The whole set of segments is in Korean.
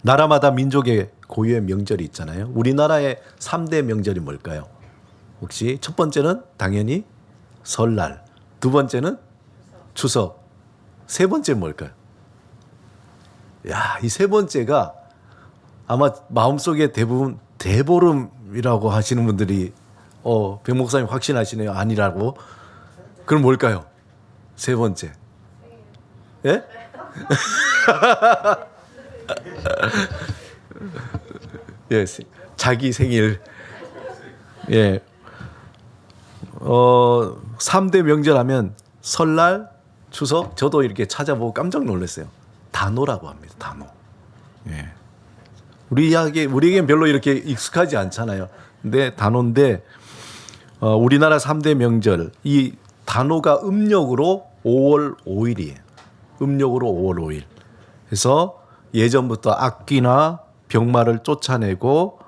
나라마다 민족의 고유의 명절이 있잖아요. 우리나라의 3대 명절이 뭘까요? 혹시 첫 번째는 당연히 설날, 두 번째는 추석, 세 번째는 뭘까요? 야, 이 세 번째가 아마 마음속에 대부분 대보름이라고 하시는 분들이 백 목사님 확신하시네요. 아니라고. 그럼 뭘까요? 세 번째. 예? 예, 자기 생일. 예. 3대 명절 하면 설날, 추석, 저도 이렇게 찾아보고 깜짝 놀랐어요. 단오라고 합니다. 단오. 예. 우리에겐 별로 이렇게 익숙하지 않잖아요. 근데 단오인데, 우리나라 3대 명절, 이 단오가 음력으로 5월 5일이에요. 음력으로 5월 5일. 그래서 예전부터 악귀나 병마를 쫓아내고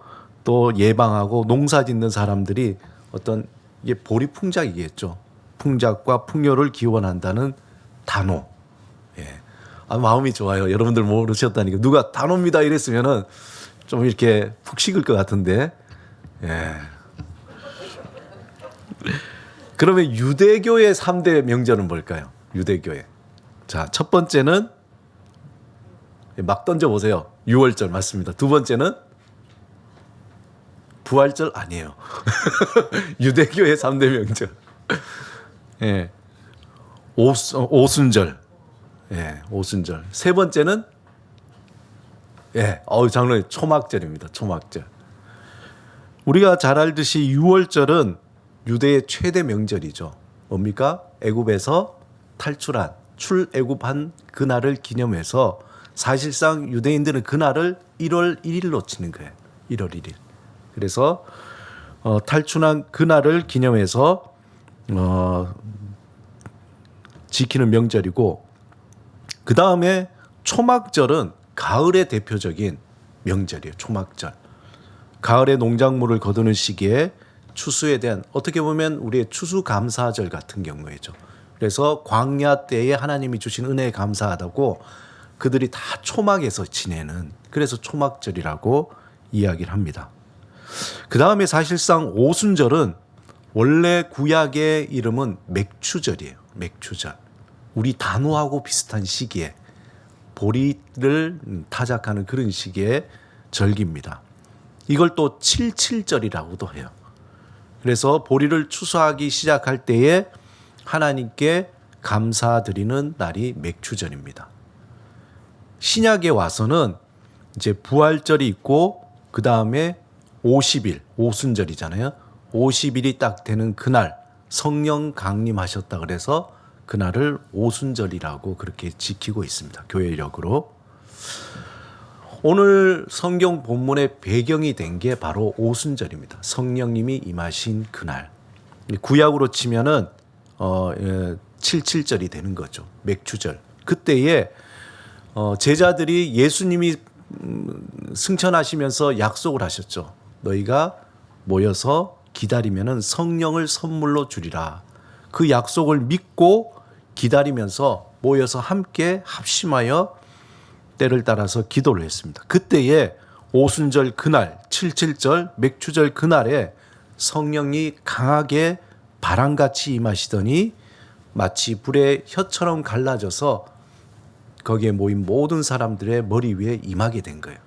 또 예방하고 농사 짓는 사람들이 어떤 이게 보리풍작이겠죠. 풍작과 풍요를 기원한다는 단오. 예. 마음이 좋아요. 여러분들 모르셨다니까. 누가 단오입니다 이랬으면은 좀 이렇게 푹 식을 것 같은데. 예. 그러면 유대교의 3대 명절은 뭘까요? 유대교의. 자, 첫 번째는 막 던져보세요. 유월절 맞습니다. 두 번째는 부활절 아니에요. 유대교의 3대 명절. 예. 오순절. 예, 오순절. 세 번째는 장로님 초막절입니다. 초막절. 우리가 잘 알듯이 유월절은 유대의 최대 명절이죠. 뭡니까? 애굽에서 탈출한 출애굽한 그날을 기념해서 사실상 유대인들은 그날을 1월 1일로 치는 거예요. 1월 1일. 그래서 탈출한 그날을 기념해서 지키는 명절이고, 그 다음에 초막절은 가을의 대표적인 명절이에요. 초막절. 가을에 농작물을 거두는 시기에 추수에 대한, 어떻게 보면 우리의 추수감사절 같은 경우이죠. 그래서 광야 때에 하나님이 주신 은혜에 감사하다고 그들이 다 초막에서 지내는, 그래서 초막절이라고 이야기를 합니다. 그 다음에 사실상 오순절은 원래 구약의 이름은 맥추절이에요. 맥추절. 우리 단오하고 비슷한 시기에 보리를 타작하는 그런 시기의 절기입니다. 이걸 또 칠칠절이라고도 해요. 그래서 보리를 추수하기 시작할 때에 하나님께 감사드리는 날이 맥추절입니다. 신약에 와서는 이제 부활절이 있고 그 다음에 50일, 오순절이잖아요. 50일이 딱 되는 그날 성령 강림하셨다 그래서 그날을 오순절이라고 그렇게 지키고 있습니다. 교회력으로. 오늘 성경 본문의 배경이 된 게 바로 오순절입니다. 성령님이 임하신 그날. 구약으로 치면은 77절이 되는 거죠. 맥추절. 그때에 제자들이 예수님이 승천하시면서 약속을 하셨죠. 너희가 모여서 기다리면은 성령을 선물로 주리라. 그 약속을 믿고 기다리면서 모여서 함께 합심하여 때를 따라서 기도를 했습니다. 그때에 오순절 그날, 77절 맥추절 그날에 성령이 강하게 바람같이 임하시더니 마치 불의 혀처럼 갈라져서 거기에 모인 모든 사람들의 머리 위에 임하게 된 거예요.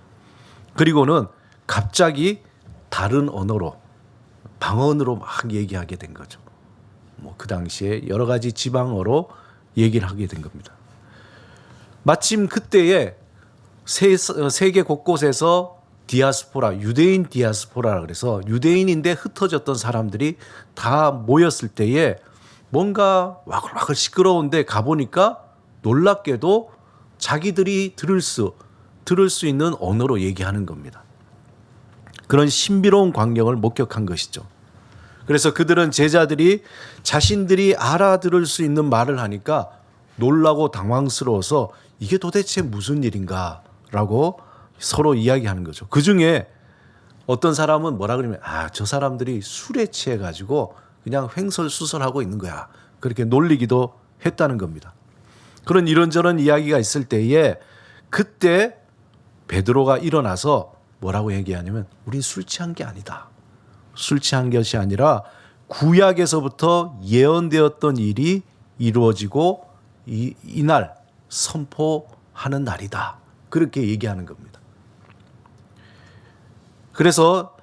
그리고는 갑자기 다른 언어로, 방언으로 막 얘기하게 된 거죠. 그 당시에 여러 가지 지방어로 얘기를 하게 된 겁니다. 마침 그때에 세계 곳곳에서 디아스포라, 유대인 디아스포라라 그래서 유대인인데 흩어졌던 사람들이 다 모였을 때에 뭔가 와글와글 시끄러운데 가보니까 놀랍게도 자기들이 들을 수 있는 언어로 얘기하는 겁니다. 그런 신비로운 광경을 목격한 것이죠. 그래서 그들은 제자들이 자신들이 알아들을 수 있는 말을 하니까 놀라고 당황스러워서 이게 도대체 무슨 일인가라고 서로 이야기하는 거죠. 그중에 어떤 사람은 뭐라 그러면 저 사람들이 술에 취해가지고 그냥 횡설수설하고 있는 거야. 그렇게 놀리기도 했다는 겁니다. 그런 이런저런 이야기가 있을 때에 그때 베드로가 일어나서 뭐라고 얘기하냐면 우린 술 취한 게 아니다. 술 취한 것이 아니라 구약에서부터 예언되었던 일이 이루어지고 이날 선포하는 날이다. 그렇게 얘기하는 겁니다. 그래서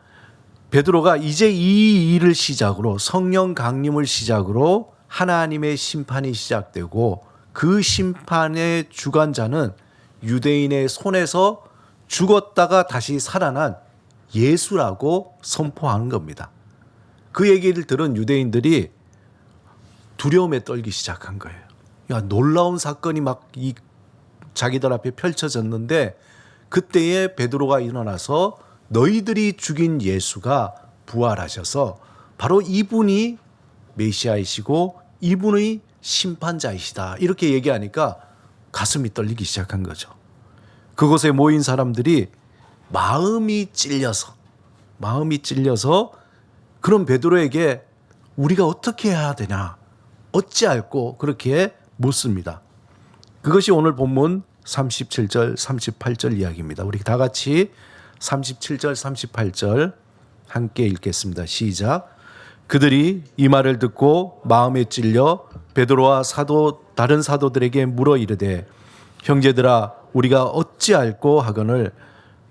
베드로가 이제 이 일을 시작으로 성령 강림을 시작으로 하나님의 심판이 시작되고 그 심판의 주관자는 유대인의 손에서 죽었다가 다시 살아난 예수라고 선포하는 겁니다. 그 얘기를 들은 유대인들이 두려움에 떨기 시작한 거예요. 야, 놀라운 사건이 막 자기들 앞에 펼쳐졌는데 그때에 베드로가 일어나서 너희들이 죽인 예수가 부활하셔서 바로 이분이 메시아이시고 이분의 심판자이시다. 이렇게 얘기하니까 가슴이 떨리기 시작한 거죠. 그곳에 모인 사람들이 마음이 찔려서 그런 베드로에게 우리가 어떻게 해야 되냐, 어찌할꼬 그렇게 묻습니다. 그것이 오늘 본문 37절 38절 이야기입니다. 우리 다 같이 37절 38절 함께 읽겠습니다. 시작. 그들이 이 말을 듣고 마음에 찔려 베드로와 다른 사도들에게 물어 이르되 형제들아 우리가 어찌할꼬 하거늘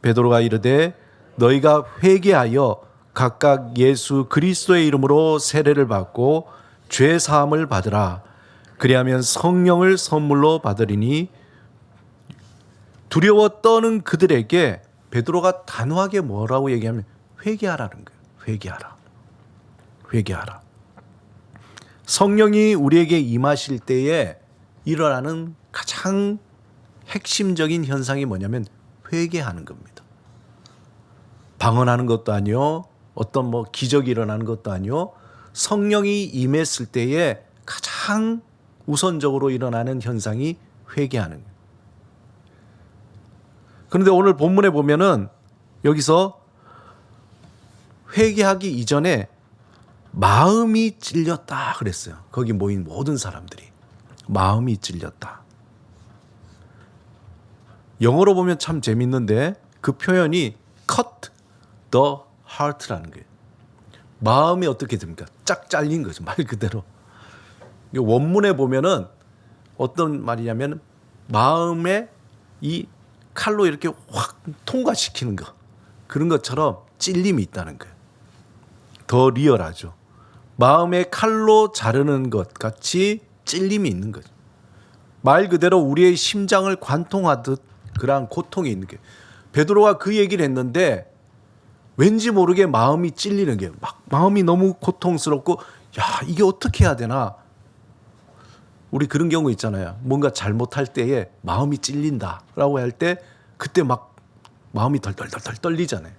베드로가 이르되 너희가 회개하여 각각 예수 그리스도의 이름으로 세례를 받고 죄 사함을 받으라. 그리하면 성령을 선물로 받으리니. 두려워 떠는 그들에게 베드로가 단호하게 뭐라고 얘기하면 회개하라는 거예요. 회개하라. 성령이 우리에게 임하실 때에 일어나는 가장 핵심적인 현상이 뭐냐면 회개하는 겁니다. 방언하는 것도 아니요, 어떤 기적이 일어나는 것도 아니요, 성령이 임했을 때에 가장 우선적으로 일어나는 현상이 회개하는 거예요. 그런데 오늘 본문에 보면은 여기서 회개하기 이전에 마음이 찔렸다 그랬어요. 거기 모인 모든 사람들이 마음이 찔렸다. 영어로 보면 참 재밌는데 그 표현이 cut the heart라는 거예요. 마음이 어떻게 됩니까? 쫙 잘린 거죠. 말 그대로. 원문에 보면은 어떤 말이냐면 마음에 이 칼로 이렇게 확 통과시키는 거, 그런 것처럼 찔림이 있다는 거예요. 더 리얼하죠. 마음에 칼로 자르는 것 같이 찔림이 있는 거죠. 말 그대로 우리의 심장을 관통하듯 그러한 고통이 있는 거예요. 베드로가 그 얘기를 했는데 왠지 모르게 마음이 찔리는 게, 막 마음이 너무 고통스럽고, 야, 이게 어떻게 해야 되나? 우리 그런 경우 있잖아요. 뭔가 잘못할 때에 마음이 찔린다라고 할 때 그때 막 마음이 덜덜덜 떨리잖아요.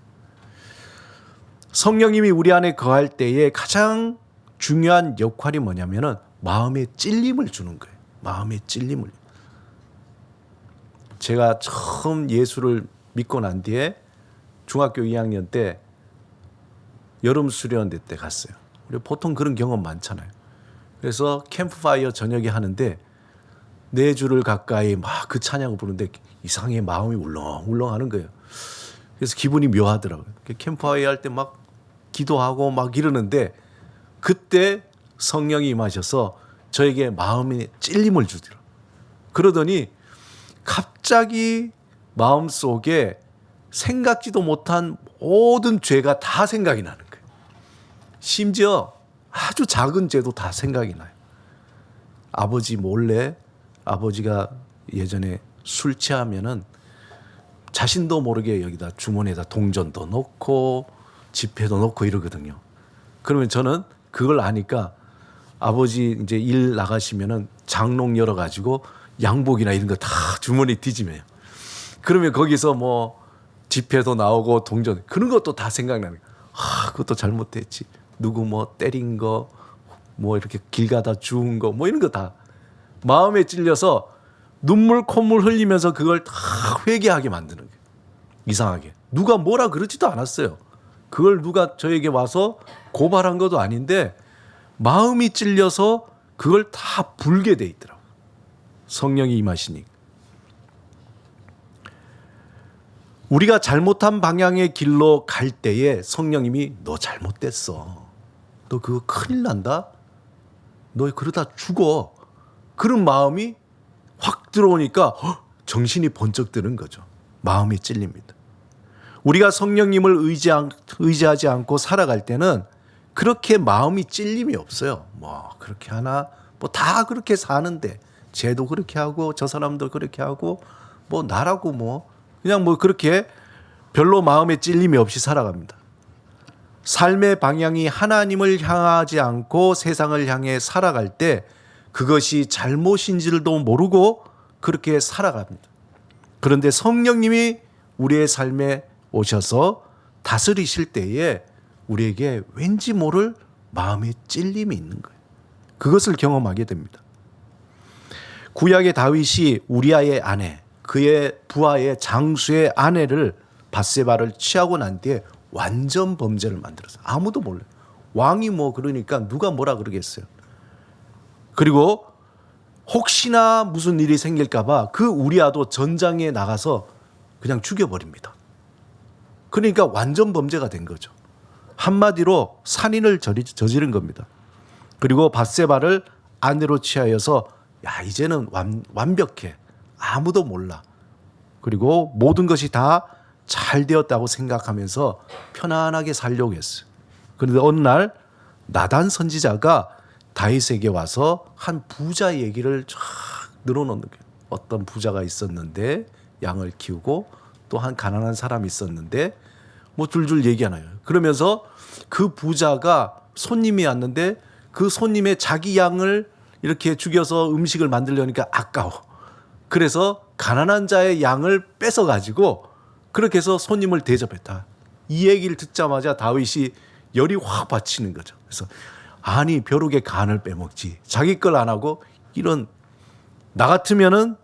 성령님이 우리 안에 거할 때에 가장 중요한 역할이 뭐냐면은 마음에 찔림을 주는 거예요. 마음에 찔림을. 제가 처음 예수를 믿고 난 뒤에 중학교 2학년 때 여름 수련회 때 갔어요. 우리 보통 그런 경험 많잖아요. 그래서 캠프파이어 저녁에 하는데 4주를 가까이 막 그 찬양을 부르는데 이상하게 마음이 울렁울렁 하는 거예요. 그래서 기분이 묘하더라고요. 캠프파이어 할 때 막 기도하고 막 이러는데 그때 성령이 임하셔서 저에게 마음에 찔림을 주더라고요. 그러더니 갑자기 마음속에 생각지도 못한 모든 죄가 다 생각이 나는 거예요. 심지어 아주 작은 죄도 다 생각이 나요. 아버지 몰래, 아버지가 예전에 술 취하면은 자신도 모르게 여기다 주머니에다 동전도 넣고 지폐도 넣고 이러거든요. 그러면 저는 그걸 아니까 아버지 이제 일 나가시면은 장롱 열어가지고 양복이나 이런 거 다 주머니 뒤지며요. 그러면 거기서 지폐도 나오고 동전, 그런 것도 다 생각나는 거예요. 그것도 잘못했지. 누구 때린 거, 이렇게 길 가다 죽은 거, 이런 거 다 마음에 찔려서 눈물 콧물 흘리면서 그걸 다 회개하게 만드는 거예요. 이상하게 누가 뭐라 그러지도 않았어요. 그걸 누가 저에게 와서 고발한 것도 아닌데 마음이 찔려서 그걸 다 불게 돼 있더라고요. 성령이 임하시니까. 우리가 잘못한 방향의 길로 갈 때에 성령님이 너 잘못됐어. 너 그거 큰일 난다. 너 그러다 죽어. 그런 마음이 확 들어오니까 정신이 번쩍 드는 거죠. 마음이 찔립니다. 우리가 성령님을 의지하지 않고 살아갈 때는 그렇게 마음이 찔림이 없어요. 뭐 그렇게 하나 뭐 다 그렇게 사는데 쟤도 그렇게 하고 저 사람도 그렇게 하고 뭐 나라고 뭐 그냥 뭐 그렇게 별로 마음에 찔림이 없이 살아갑니다. 삶의 방향이 하나님을 향하지 않고 세상을 향해 살아갈 때 그것이 잘못인지도 모르고 그렇게 살아갑니다. 그런데 성령님이 우리의 삶에 오셔서 다스리실 때에 우리에게 왠지 모를 마음의 찔림이 있는 거예요. 그것을 경험하게 됩니다. 구약의 다윗이 우리아의 아내, 그의 부하의 장수의 아내를 밧세바를 취하고 난 뒤에 완전 범죄를 만들었어요. 아무도 몰라요. 왕이 뭐 그러니까 누가 뭐라 그러겠어요. 그리고 혹시나 무슨 일이 생길까 봐 그 우리아도 전장에 나가서 그냥 죽여버립니다. 그러니까 완전 범죄가 된 거죠. 한마디로 살인을 저지른 겁니다. 그리고 밧세바를 아내로 취하여서 야 이제는 완벽해. 아무도 몰라. 그리고 모든 것이 다 잘 되었다고 생각하면서 편안하게 살려고 했어요. 그런데 어느 날 나단 선지자가 다윗에게 와서 한 부자 얘기를 쫙 늘어놓는 거예요. 어떤 부자가 있었는데 양을 키우고 또 한 가난한 사람이 있었는데 뭐 줄줄 얘기하나요. 그러면서 그 부자가 손님이 왔는데 그 손님의 자기 양을 이렇게 죽여서 음식을 만들려니까 아까워. 그래서 가난한 자의 양을 뺏어 가지고 그렇게 해서 손님을 대접했다. 이 얘기를 듣자마자 다윗이 열이 확 받치는 거죠. 그래서 아니 벼룩의 간을 빼먹지. 자기 걸 안 하고 이런 나 같으면은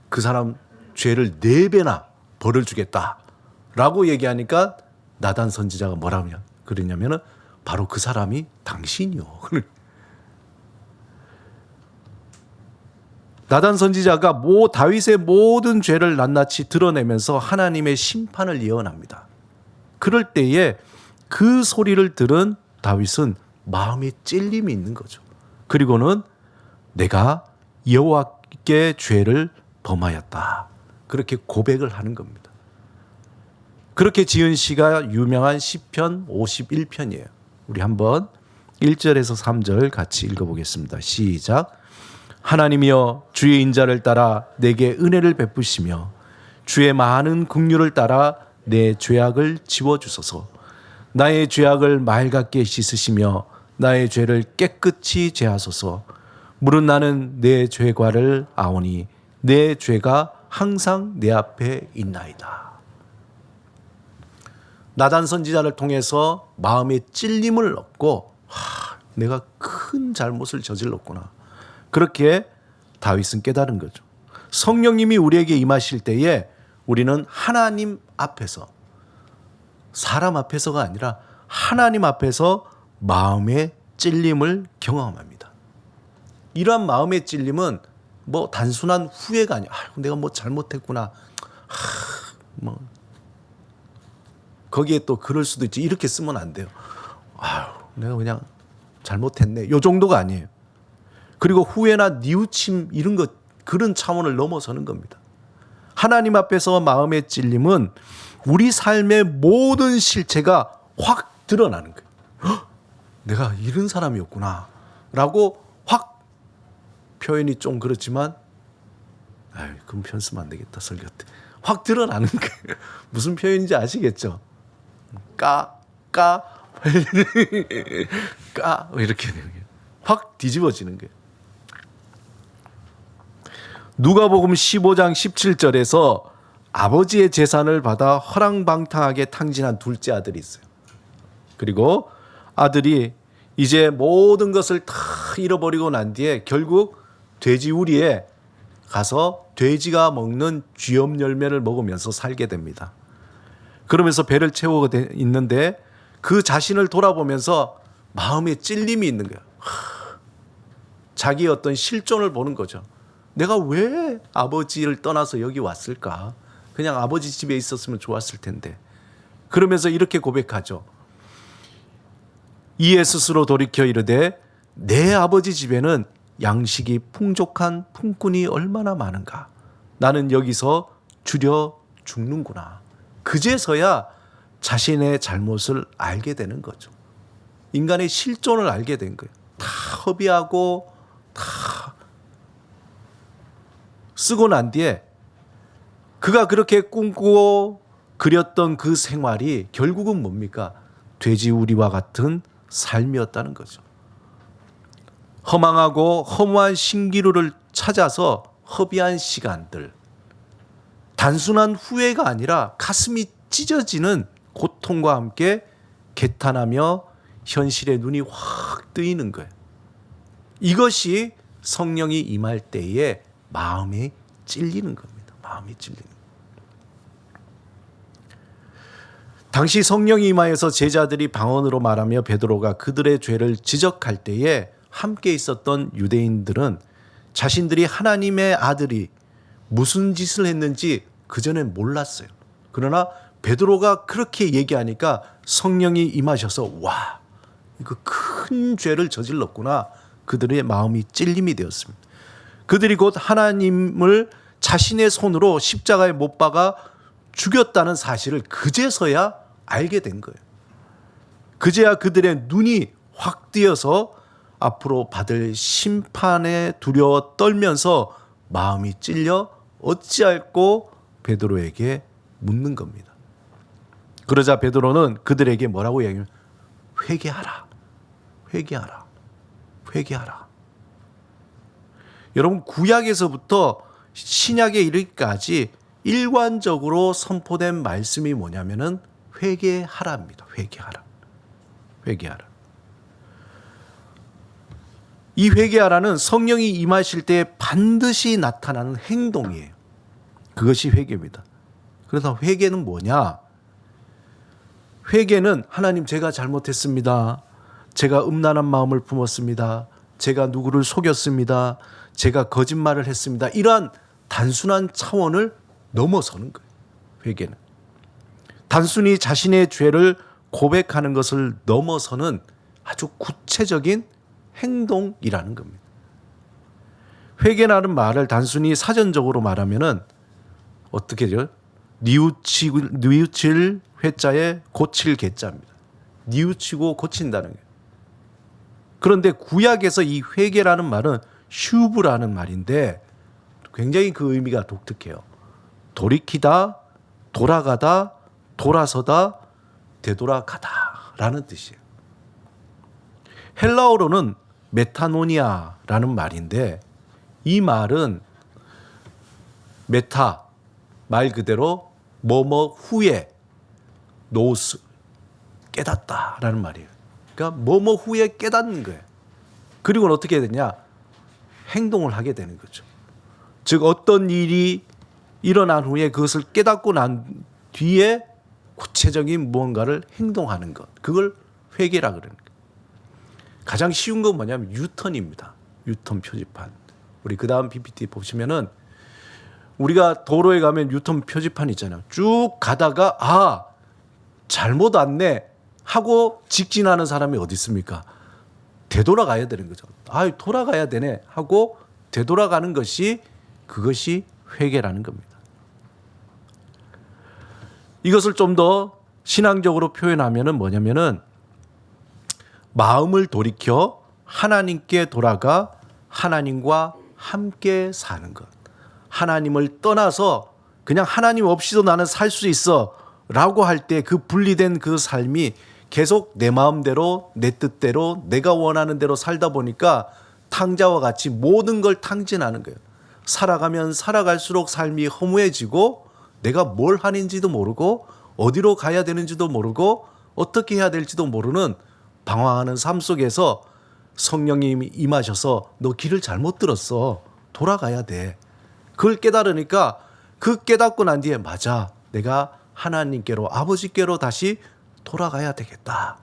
그 사람 죄를 4배나 벌을 주겠다라고 얘기하니까 나단 선지자가 뭐라고 그러냐면은 바로 그 사람이 당신이요. 나단 선지자가 다윗의 모든 죄를 낱낱이 드러내면서 하나님의 심판을 예언합니다. 그럴 때에 그 소리를 들은 다윗은 마음에 찔림이 있는 거죠. 그리고는 내가 여호와께 죄를 범하였다. 그렇게 고백을 하는 겁니다. 그렇게 지은 시가 유명한 시편 51편이에요. 우리 한번 1절에서 3절 같이 읽어보겠습니다. 시작. 하나님이여 주의 인자를 따라 내게 은혜를 베푸시며 주의 많은 긍휼을 따라 내 죄악을 지워주소서. 나의 죄악을 맑게 씻으시며 나의 죄를 깨끗이 제하소서. 물은 나는 내 죄과를 아오니 내 죄가 항상 내 앞에 있나이다. 나단 선지자를 통해서 마음의 찔림을 얻고 내가 큰 잘못을 저질렀구나. 그렇게 다윗은 깨달은 거죠. 성령님이 우리에게 임하실 때에 우리는 하나님 앞에서 사람 앞에서가 아니라 하나님 앞에서 마음의 찔림을 경험합니다. 이러한 마음의 찔림은 뭐 단순한 후회가 아니야. 내가 뭐 잘못했구나. 뭐 거기에 또 그럴 수도 있지. 이렇게 쓰면 안 돼요. 내가 그냥 잘못했네. 요 정도가 아니에요. 그리고 후회나 뉘우침 이런 것 그런 차원을 넘어서는 겁니다. 하나님 앞에서 마음의 찔림은 우리 삶의 모든 실체가 확 드러나는 거예요. 내가 이런 사람이었구나 라고 확 표현이 좀 그렇지만 그럼 표현 쓰면 안 되겠다 설교 때. 확 드러나는 거예요. 무슨 표현인지 아시겠죠? 까 이렇게 되는 거예요. 확 뒤집어지는 거예요. 누가복음 15장 17절에서 아버지의 재산을 받아 허랑방탕하게 탕진한 둘째 아들이 있어요. 그리고 아들이 이제 모든 것을 다 잃어버리고 난 뒤에 결국 돼지 우리에 가서 돼지가 먹는 쥐염 열매를 먹으면서 살게 됩니다. 그러면서 배를 채우고 있는데 그 자신을 돌아보면서 마음에 찔림이 있는 거예요. 자기의 어떤 실존을 보는 거죠. 내가 왜 아버지를 떠나서 여기 왔을까? 그냥 아버지 집에 있었으면 좋았을 텐데. 그러면서 이렇게 고백하죠. 이에 스스로 돌이켜 이르되 내 아버지 집에는 양식이 풍족한 품꾼이 얼마나 많은가. 나는 여기서 줄여 죽는구나. 그제서야 자신의 잘못을 알게 되는 거죠. 인간의 실존을 알게 된 거예요. 다 허비하고 다 쓰고 난 뒤에 그가 그렇게 꿈꾸고 그렸던 그 생활이 결국은 뭡니까? 돼지우리와 같은 삶이었다는 거죠. 허망하고 허무한 신기루를 찾아서 허비한 시간들, 단순한 후회가 아니라 가슴이 찢어지는 고통과 함께 개탄하며 현실의 눈이 확 뜨이는 거예요. 이것이 성령이 임할 때에 마음이 찔리는 겁니다. 마음이 찔리는 거예요. 당시 성령이 임하여서 제자들이 방언으로 말하며 베드로가 그들의 죄를 지적할 때에 함께 있었던 유대인들은 자신들이 하나님의 아들이 무슨 짓을 했는지 그전엔 몰랐어요. 그러나 베드로가 그렇게 얘기하니까 성령이 임하셔서 와, 이거 큰 죄를 저질렀구나. 그들의 마음이 찔림이 되었습니다. 그들이 곧 하나님을 자신의 손으로 십자가에 못 박아 죽였다는 사실을 그제서야 알게 된 거예요. 그제야 그들의 눈이 확 뜨여서 앞으로 받을 심판에 두려워 떨면서 마음이 찔려 어찌할꼬 베드로에게 묻는 겁니다. 그러자 베드로는 그들에게 뭐라고 얘기하냐면 회개하라. 회개하라. 회개하라. 여러분, 구약에서부터 신약에 이르기까지 일관적으로 선포된 말씀이 뭐냐면은 회개하라입니다. 회개하라. 회개하라. 이 회개하라는 성령이 임하실 때 반드시 나타나는 행동이에요. 그것이 회개입니다. 그래서 회개는 뭐냐? 회개는 하나님, 제가 잘못했습니다. 제가 음란한 마음을 품었습니다. 제가 누구를 속였습니다. 제가 거짓말을 했습니다. 이러한 단순한 차원을 넘어서는 거예요. 회개는. 단순히 자신의 죄를 고백하는 것을 넘어서는 아주 구체적인 행동이라는 겁니다. 회개라는 말을 단순히 사전적으로 말하면은 어떻게 돼요? 뉘우칠 회자에 고칠 개자입니다. 뉘우치고 고친다는 거예요. 그런데 구약에서 이 회개라는 말은 슈브라는 말인데 굉장히 그 의미가 독특해요. 돌이키다, 돌아가다, 돌아서다, 되돌아가다라는 뜻이에요. 헬라어로는 메타노니아라는 말인데 이 말은 메타, 말 그대로 뭐뭐 후에, 노스, 깨닫다라는 말이에요. 그러니까 뭐뭐 후에 깨닫는 거예요. 그리고는 어떻게 해야 되냐? 행동을 하게 되는 거죠. 즉 어떤 일이 일어난 후에 그것을 깨닫고 난 뒤에 구체적인 무언가를 행동하는 것. 그걸 회개라 그러는 거예요. 가장 쉬운 건 뭐냐면 유턴입니다. 유턴 표지판. 우리 그 다음 PPT 보시면은 우리가 도로에 가면 유턴 표지판 있잖아요. 쭉 가다가 잘못 왔네 하고 직진하는 사람이 어디 있습니까? 되돌아가야 되는 거죠. 돌아가야 되네 하고 되돌아가는 것이 그것이 회개라는 겁니다. 이것을 좀 더 신앙적으로 표현하면은 뭐냐면은 마음을 돌이켜 하나님께 돌아가 하나님과 함께 사는 것. 하나님을 떠나서 그냥 하나님 없이도 나는 살 수 있어 라고 할 때 그 분리된 그 삶이 계속 내 마음대로 내 뜻대로 내가 원하는 대로 살다 보니까 탕자와 같이 모든 걸 탕진하는 거예요. 살아가면 살아갈수록 삶이 허무해지고 내가 뭘 하는지도 모르고 어디로 가야 되는지도 모르고 어떻게 해야 될지도 모르는 방황하는 삶 속에서 성령님이 임하셔서 너 길을 잘못 들었어. 돌아가야 돼. 그걸 깨달으니까 그 깨닫고 난 뒤에 맞아. 내가 하나님께로 아버지께로 다시 돌아가야 되겠다.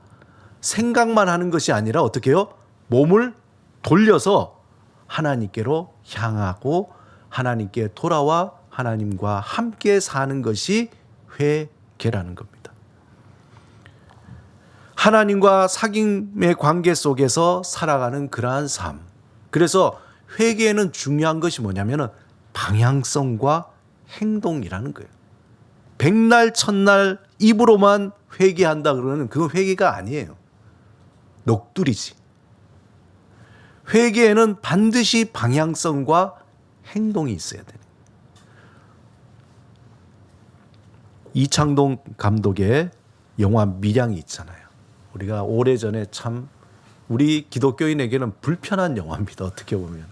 생각만 하는 것이 아니라 어떻게 해요? 몸을 돌려서 하나님께로 향하고 하나님께 돌아와 하나님과 함께 사는 것이 회개라는 겁니다. 하나님과 사귐의 관계 속에서 살아가는 그러한 삶. 그래서 회개에는 중요한 것이 뭐냐면 방향성과 행동이라는 거예요. 백날 첫날 입으로만 회개한다 그러면 그건 회개가 아니에요. 넋두리지. 회개에는 반드시 방향성과 행동이 있어야 돼요. 이창동 감독의 영화 밀양이 있잖아요. 우리가 오래전에 참 우리 기독교인에게는 불편한 영화입니다. 어떻게 보면.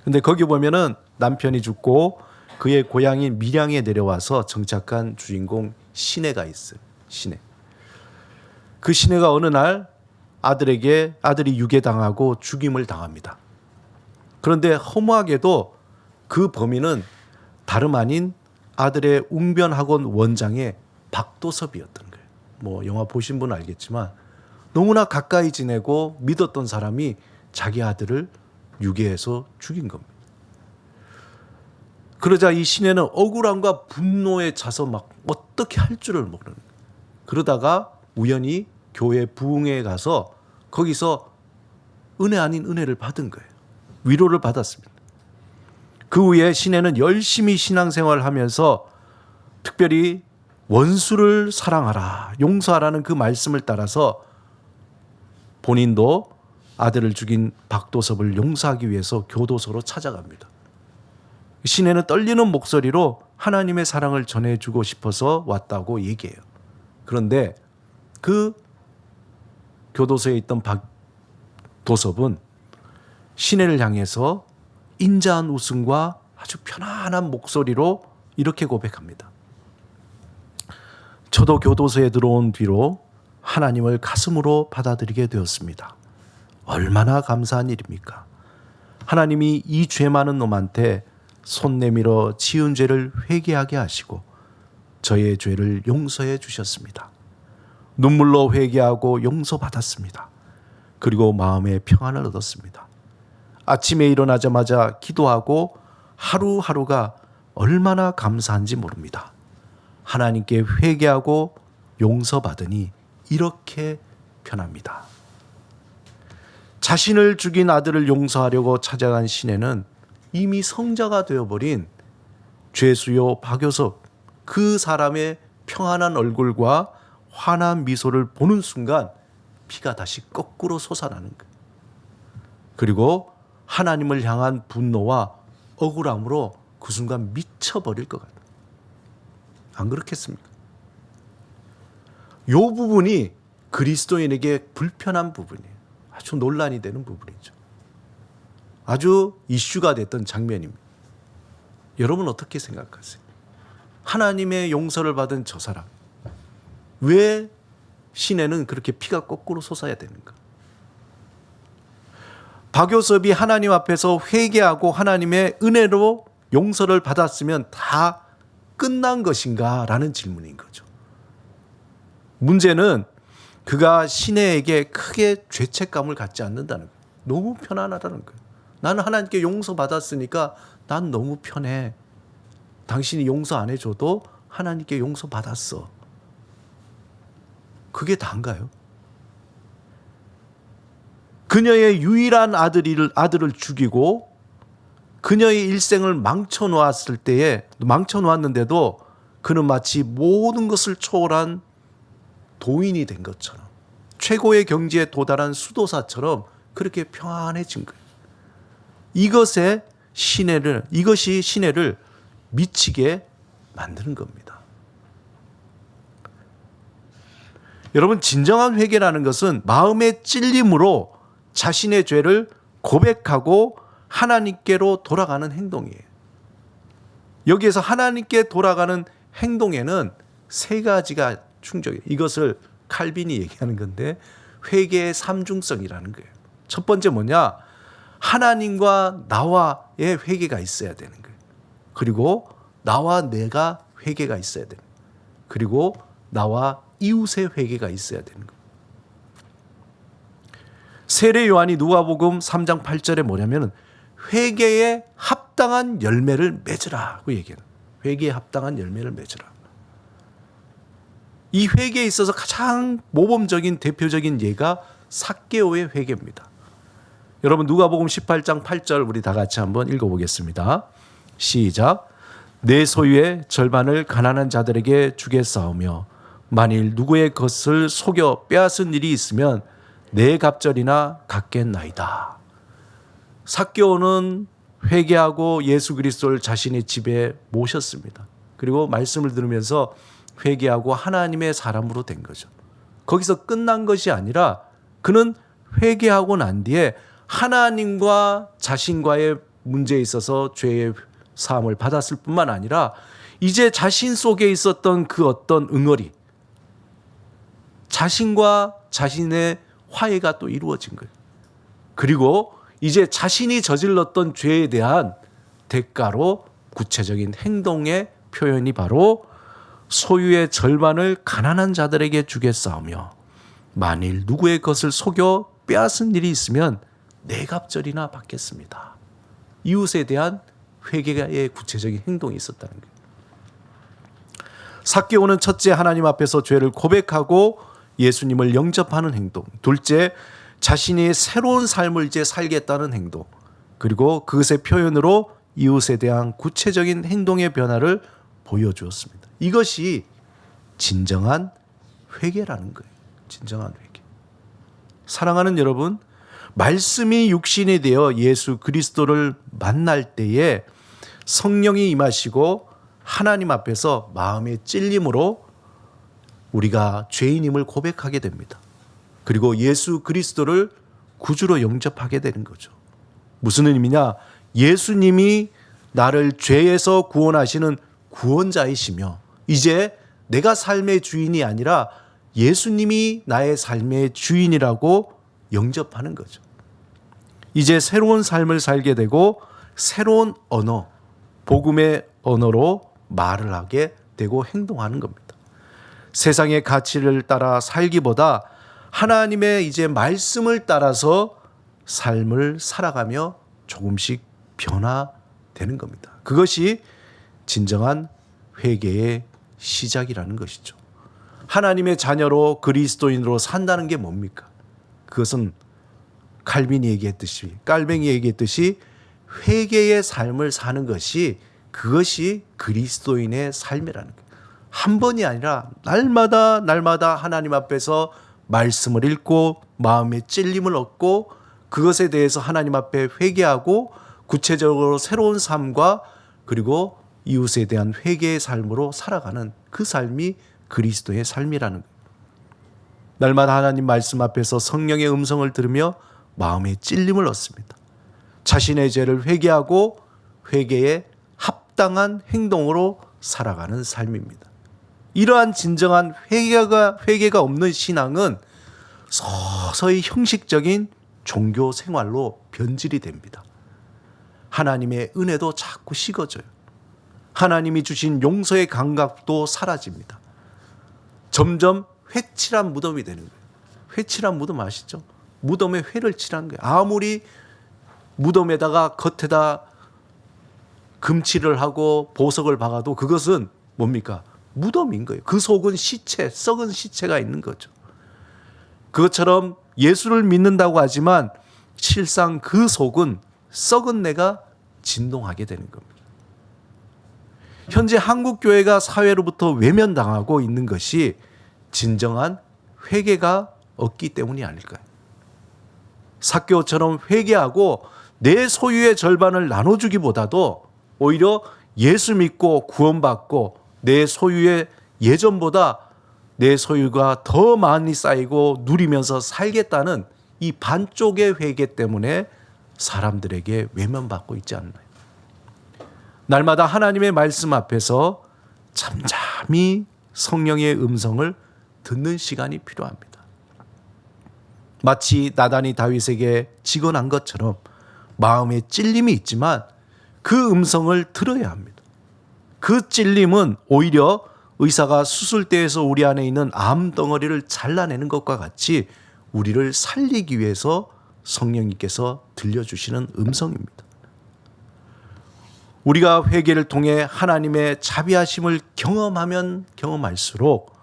근데 거기 보면은 남편이 죽고 그의 고향인 밀양에 내려와서 정착한 주인공 신혜가 있어요. 신혜. 그 신혜가 어느 날 아들이 유괴당하고 죽임을 당합니다. 그런데 허무하게도 그 범인은 다름 아닌 아들의 웅변학원 원장의 박도섭이었던 거예요. 뭐 영화 보신 분은 알겠지만 너무나 가까이 지내고 믿었던 사람이 자기 아들을 유괴해서 죽인 겁니다. 그러자 이 신혜는 억울함과 분노에 차서 막 어떻게 할 줄을 모르는 거예요. 그러다가 우연히 교회 부흥회에 가서 거기서 은혜 아닌 은혜를 받은 거예요. 위로를 받았습니다. 그 후에 신혜는 열심히 신앙생활을 하면서 특별히 원수를 사랑하라, 용서하라는 그 말씀을 따라서 본인도 아들을 죽인 박도섭을 용서하기 위해서 교도소로 찾아갑니다. 신혜는 떨리는 목소리로 하나님의 사랑을 전해주고 싶어서 왔다고 얘기해요. 그런데 그 교도소에 있던 박도섭은 신혜를 향해서 인자한 웃음과 아주 편안한 목소리로 이렇게 고백합니다. 저도 교도소에 들어온 뒤로 하나님을 가슴으로 받아들이게 되었습니다. 얼마나 감사한 일입니까? 하나님이 이 죄 많은 놈한테 손 내밀어 지은 죄를 회개하게 하시고 저의 죄를 용서해 주셨습니다. 눈물로 회개하고 용서받았습니다. 그리고 마음의 평안을 얻었습니다. 아침에 일어나자마자 기도하고 하루하루가 얼마나 감사한지 모릅니다. 하나님께 회개하고 용서받으니 이렇게 편합니다. 자신을 죽인 아들을 용서하려고 찾아간 신혜는 이미 성자가 되어버린 죄수요 박효섭 그 사람의 평안한 얼굴과 환한 미소를 보는 순간 피가 다시 거꾸로 솟아나는 거예요. 그리고 하나님을 향한 분노와 억울함으로 그 순간 미쳐버릴 것 같아요. 안 그렇겠습니까? 이 부분이 그리스도인에게 불편한 부분이에요. 아주 논란이 되는 부분이죠. 아주 이슈가 됐던 장면입니다. 여러분 어떻게 생각하세요? 하나님의 용서를 받은 저 사람, 왜 신혜는 그렇게 피가 거꾸로 솟아야 되는가? 박효섭이 하나님 앞에서 회개하고 하나님의 은혜로 용서를 받았으면 다 끝난 것인가? 라는 질문인 거죠. 문제는 그가 신혜에게 크게 죄책감을 갖지 않는다는 거예요. 너무 편안하다는 거예요. 나는 하나님께 용서받았으니까 난 너무 편해. 당신이 용서 안 해줘도 하나님께 용서받았어. 그게 다인가요? 그녀의 유일한 아들을 죽이고 그녀의 일생을 망쳐놓았는데도 그는 마치 모든 것을 초월한 도인이 된 것처럼 최고의 경지에 도달한 수도사처럼 그렇게 평안해진 거예요. 이것이 신혜를 미치게 만드는 겁니다. 여러분, 진정한 회개라는 것은 마음의 찔림으로 자신의 죄를 고백하고 하나님께로 돌아가는 행동이에요. 여기에서 하나님께 돌아가는 행동에는 세 가지가 충족해요. 이것을 칼빈이 얘기하는 건데 회개의 삼중성이라는 거예요. 첫 번째 뭐냐? 하나님과 나와의 회개가 있어야 되는 거예요. 그리고 나와 내가 회개가 있어야 되는 거예요. 그리고 나와 이웃의 회개가 있어야 되는 거예요. 세례 요한이 누가복음 3장 8절에 뭐냐면 회개에 합당한 열매를 맺으라고 얘기해요. 회개에 합당한 열매를 맺으라. 이 회개에 있어서 가장 모범적인 대표적인 예가 삭개오의 회개입니다. 여러분 누가복음 18장 8절 우리 다 같이 한번 읽어보겠습니다. 시작. 내 소유의 절반을 가난한 자들에게 주겠사오며 만일 누구의 것을 속여 빼앗은 일이 있으면 내 갑절이나 갚겠나이다. 삭개오는 회개하고 예수 그리스도를 자신의 집에 모셨습니다. 그리고 말씀을 들으면서 회개하고 하나님의 사람으로 된 거죠. 거기서 끝난 것이 아니라 그는 회개하고 난 뒤에 하나님과 자신과의 문제에 있어서 죄의 사함을 받았을 뿐만 아니라 이제 자신 속에 있었던 그 어떤 응어리, 자신과 자신의 화해가 또 이루어진 거예요. 그리고 이제 자신이 저질렀던 죄에 대한 대가로 구체적인 행동의 표현이 바로 소유의 절반을 가난한 자들에게 주겠사오며 만일 누구의 것을 속여 빼앗은 일이 있으면 내 갑절이나 받겠습니다. 이웃에 대한 회개의 구체적인 행동이 있었다는 거예요. 삭개오는 첫째 하나님 앞에서 죄를 고백하고 예수님을 영접하는 행동, 둘째 자신이 새로운 삶을 이제 살겠다는 행동, 그리고 그것의 표현으로 이웃에 대한 구체적인 행동의 변화를 보여주었습니다. 이것이 진정한 회개라는 거예요. 진정한 회개. 사랑하는 여러분, 말씀이 육신이 되어 예수 그리스도를 만날 때에 성령이 임하시고 하나님 앞에서 마음의 찔림으로 우리가 죄인임을 고백하게 됩니다. 그리고 예수 그리스도를 구주로 영접하게 되는 거죠. 무슨 의미냐? 예수님이 나를 죄에서 구원하시는 구원자이시며 이제 내가 삶의 주인이 아니라 예수님이 나의 삶의 주인이라고 영접하는 거죠. 이제 새로운 삶을 살게 되고 새로운 언어, 복음의 언어로 말을 하게 되고 행동하는 겁니다. 세상의 가치를 따라 살기보다 하나님의 이제 말씀을 따라서 삶을 살아가며 조금씩 변화되는 겁니다. 그것이 진정한 회개의 시작이라는 것이죠. 하나님의 자녀로 그리스도인으로 산다는 게 뭡니까? 그것은 칼빈이 얘기했듯이, 깔뱅이 얘기했듯이 회개의 삶을 사는 것이 그것이 그리스도인의 삶이라는 거예요. 한 번이 아니라 날마다 하나님 앞에서 말씀을 읽고 마음의 찔림을 얻고 그것에 대해서 하나님 앞에 회개하고 구체적으로 새로운 삶과 그리고 이웃에 대한 회개의 삶으로 살아가는 그 삶이 그리스도의 삶이라는 거예요. 날마다 하나님 말씀 앞에서 성령의 음성을 들으며 마음의 찔림을 얻습니다. 자신의 죄를 회개하고 회개에 합당한 행동으로 살아가는 삶입니다. 이러한 진정한 회개가 없는 신앙은 서서히 형식적인 종교 생활로 변질이 됩니다. 하나님의 은혜도 자꾸 식어져요. 하나님이 주신 용서의 감각도 사라집니다. 점점 회칠한 무덤이 되는 거예요. 회칠한 무덤 아시죠? 무덤에 회를 칠한 거예요. 아무리 무덤에다가 겉에다 금칠을 하고 보석을 박아도 그것은 뭡니까? 무덤인 거예요. 그 속은 시체, 썩은 시체가 있는 거죠. 그것처럼 예수를 믿는다고 하지만 실상 그 속은 썩은 내가 진동하게 되는 겁니다. 현재 한국 교회가 사회로부터 외면당하고 있는 것이 진정한 회개가 없기 때문이 아닐까요? 삭개오처럼 회개하고 내 소유의 절반을 나눠주기보다도 오히려 예수 믿고 구원받고 내 소유의 예전보다 내 소유가 더 많이 쌓이고 누리면서 살겠다는 이 반쪽의 회개 때문에 사람들에게 외면받고 있지 않나요? 날마다 하나님의 말씀 앞에서 잠잠히 성령의 음성을 듣는 시간이 필요합니다. 마치 나단이 다윗에게 직언한 것처럼 마음에 찔림이 있지만 그 음성을 들어야 합니다. 그 찔림은 오히려 의사가 수술대에서 우리 안에 있는 암덩어리를 잘라내는 것과 같이 우리를 살리기 위해서 성령님께서 들려주시는 음성입니다. 우리가 회개를 통해 하나님의 자비하심을 경험하면 경험할수록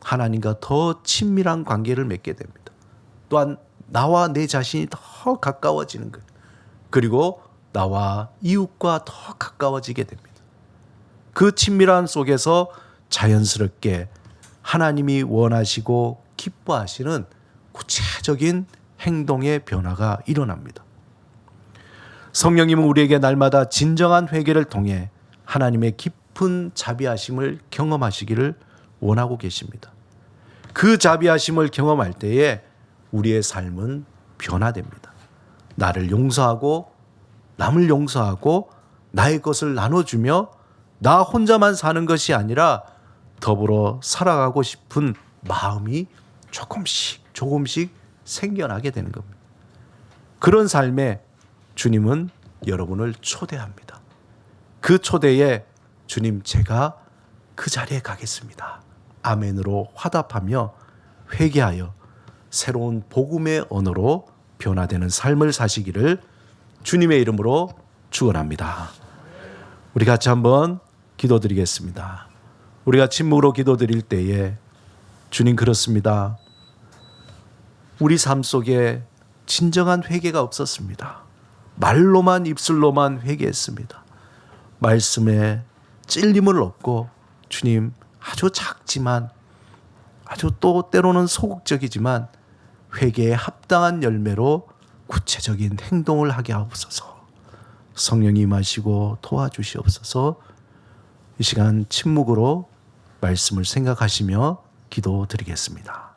하나님과 더 친밀한 관계를 맺게 됩니다. 또한 나와 내 자신이 더 가까워지는 거예요. 그리고 나와 이웃과 더 가까워지게 됩니다. 그 친밀함 속에서 자연스럽게 하나님이 원하시고 기뻐하시는 구체적인 행동의 변화가 일어납니다. 성령님은 우리에게 날마다 진정한 회개를 통해 하나님의 깊은 자비하심을 경험하시기를 원하고 계십니다. 그 자비하심을 경험할 때에 우리의 삶은 변화됩니다. 나를 용서하고 남을 용서하고 나의 것을 나눠주며 나 혼자만 사는 것이 아니라 더불어 살아가고 싶은 마음이 조금씩 생겨나게 되는 겁니다. 그런 삶에 주님은 여러분을 초대합니다. 그 초대에 주님, 제가 그 자리에 가겠습니다. 아멘으로 화답하며 회개하여 새로운 복음의 언어로 변화되는 삶을 사시기를 주님의 이름으로 축원합니다. 우리 같이 한번 기도드리겠습니다. 우리가 침묵으로 기도드릴 때에 주님, 그렇습니다. 우리 삶 속에 진정한 회개가 없었습니다. 말로만, 입술로만 회개했습니다. 말씀에 찔림을 얻고 주님, 아주 작지만 아주 또 때로는 소극적이지만 회개에 합당한 열매로 구체적인 행동을 하게 하옵소서. 성령이 임하시고 도와주시옵소서. 이 시간 침묵으로 말씀을 생각하시며 기도드리겠습니다.